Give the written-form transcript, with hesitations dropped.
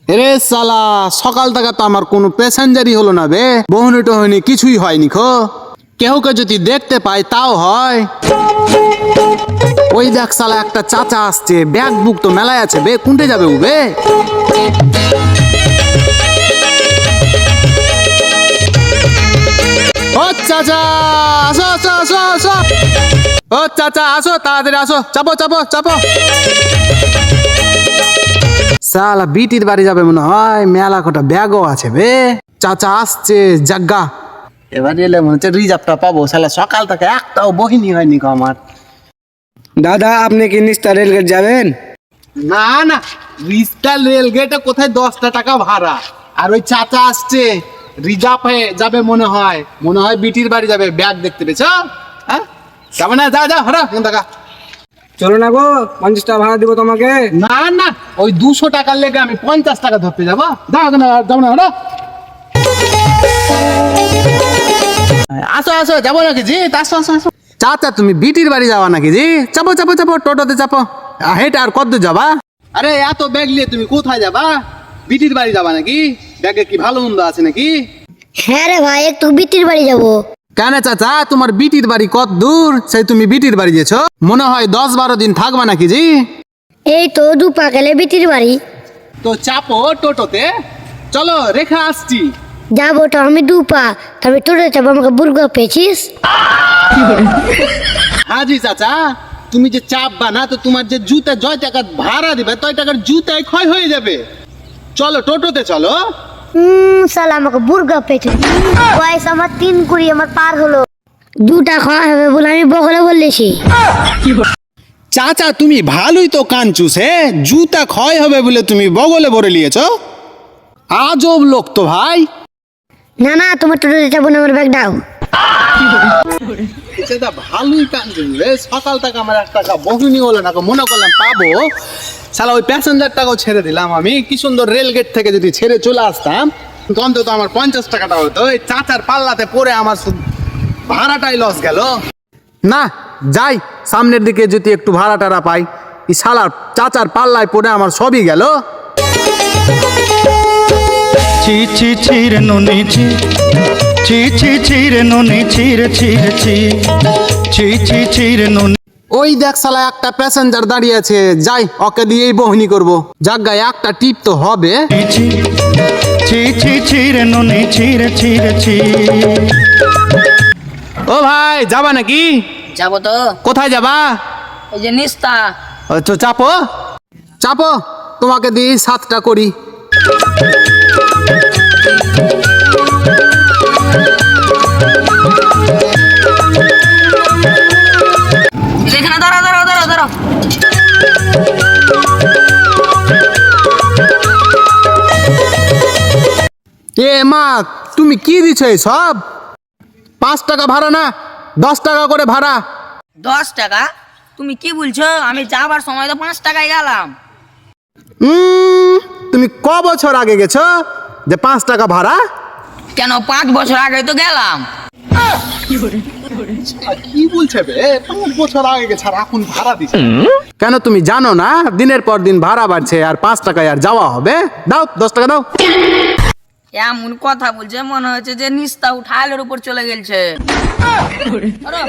রে সালা, সকাল থেকে তো আমার কোনো প্যাসেঞ্জারই হলো না বে, বহনি টহনি কিছুই হয়নি খো। কেউকে যদি দেখতে পাই তাও হয়। ওই দেখ সালা, একটা চাচা আসছে, ব্যাগ বুক তো মেলায় আছে বে, কোনটে যাবে ও বে? ও চাচা, আসো আসো আসো আসো। ও চাচা আসো, তাড়াতাড়ি আসো, চাপো চাপো চাপো। সালা বিটির বাড়ি যাবে মনে হয়, মেলা কটা ব্যাগও আছে বে। চাচা আসছে জাগ্গা, এবার এলে মনে হচ্ছে রিজার্ভটা পাবো। সালা সকাল থেকে একটাও বহিনী হয়নি গো আমার। দাদা, আপনি কি নিস্তা রেলগেট যাবেন? না না, রিস্টাল রেল গেটে কোথায় 10টা টাকা ভাড়া। আর ওই চাচা আসছে, রিজার্ভ হয়ে যাবে মনে হয়, বিটির বাড়ি যাবে, ব্যাগ দেখতে পেয়েছ? হ্যাঁ যাবে না, যা যা হরা টাকা। চলো না গো, 50 টাকা ভাড়া দিব তোমাকে। না না, ওই 200 টাকার লেগে আমি 50 টাকা ধরতে যাবো? যাবো না, যাবো না হরা। আসো আসো, যাবো নাকি জি? আসো আসো আসো। চাচা তুমি বিটির বাড়ি যাওয়া নাকি জি? চাপো চাপো চাপো, টোটোতে চাপো। হেঁটে আর কত যাবা? আরে এত ব্যাগ নিয়ে তুমি কোথায় যাবা? বিটির বাড়ি যাবা নাকি? ব্যাগে কি ভালো মন্দ আছে নাকি? হ্যাঁ রে ভাই, একটু বিটির বাড়ি যাবো। কেন চাচা, তোমার বিটির বাড়ি কত দূর? সেই তুমি বিটির বাড়ি গেছো, মনে হয় 10-12 দিন থাকবা নাকি জি? এই তো দুপা গেলে বিটির বাড়ি। তো চাপো টোটোতে, চলো রেখা আসছি। যাবো তো আমি দুপা, তবে তোরে যাবো, আমাকে বুর্গা পেয়েছিস? হ্যাঁ জি চাচা, তুমি যে চাপবা না, তো তোমার যে জুতা জয় টাকা ভাড়া দিবে, তয় টাকার জুতায় ক্ষয় হয়ে যাবে। চলো টোটোতে চলো। সালা আমাকে বুর্গা পেয়েছিস। বয়স আমার 3 কুড়ি, আমার পার হলো। 2 টাকা হবে বলে আমি বগলে বললেছি। চাচা তুমি ভালোই তো কানচুস হে, জুতা ক্ষয় হবে বলে তুমি বগলে ভরে নিয়েছ। আজব লোক তো ভাই। না না, তোমার টোটোতে যাবো না, আমার ব্যাগ দাও। সেটা ভালোই কানচুস রে, সকাল থেকে আমার 1 টাকা বহিনী হলো না, মনে করলাম পাবো। শালা ওই প্যাসেঞ্জারটাকেও ছেড়ে দিলাম আমি, কি সুন্দর রেল গেট থেকে যদি ছেড়ে চলে আসতাম, অন্তত আমার 50 টাকাটা হতো। এই চাচার পাল্লাতে পড়ে আমার ভাড়াটাই লস গেল। না যাই, সামনের দিকে যদি একটু ভাড়া টাড়া পাই। এই শালার চাচার পাল্লায় পড়ে আমার সবই গেল। ছি ছি ছিরে নুনি ছি, ছি ছি ছিরে নুনি ছিরে ছিরে ছি, ছি ছি ছিরে নুনি। ওই দেখ শালা, একটা প্যাসেঞ্জার দাঁড়িয়ে আছে, যাই ওকে দিয়েই বহনি করবো। জায়গায় একটা টিপ তো হবে। ছি ছি ছি ছিরে নুনি ছিরে ছিরে ছি। ও ভাই, যাবা নাকি? যাবো তো। কোথায় যাবা? এই যে নিস্তা। তো চাপো চাপো, তোমাকে দিয়ে 7টা করি। এখানে দাঁড়াও দাঁড়াও দাঁড়াও দাঁড়াও। এ মা, তুমি কি দিচ্ছ এই সব? 5 টাকা ভাড়া না, 10 টাকা করে ভাড়া। 10 টাকা? তুমি কি বলছো? আমি যাবার সময় তো 5 টাকায় গেলাম। তুমি ক বছর আগে গেছো যে 5 টাকা ভাড়া? কেন, 5 বছর আগে তো গেলাম। কি বলছে বে, 5 বছর আগে গেছে আর এখন ভাড়া দিছে? কেন তুমি জানো না দিনের পর দিন ভাড়া বাড়ছে, আর 5 টাকায় আর যাওয়া হবে? দাও 10 টাকা দাও। এমন কথা বলছে মনে হচ্ছে যে নিস্তা উঠাইলের উপর চলে গেছে। আরে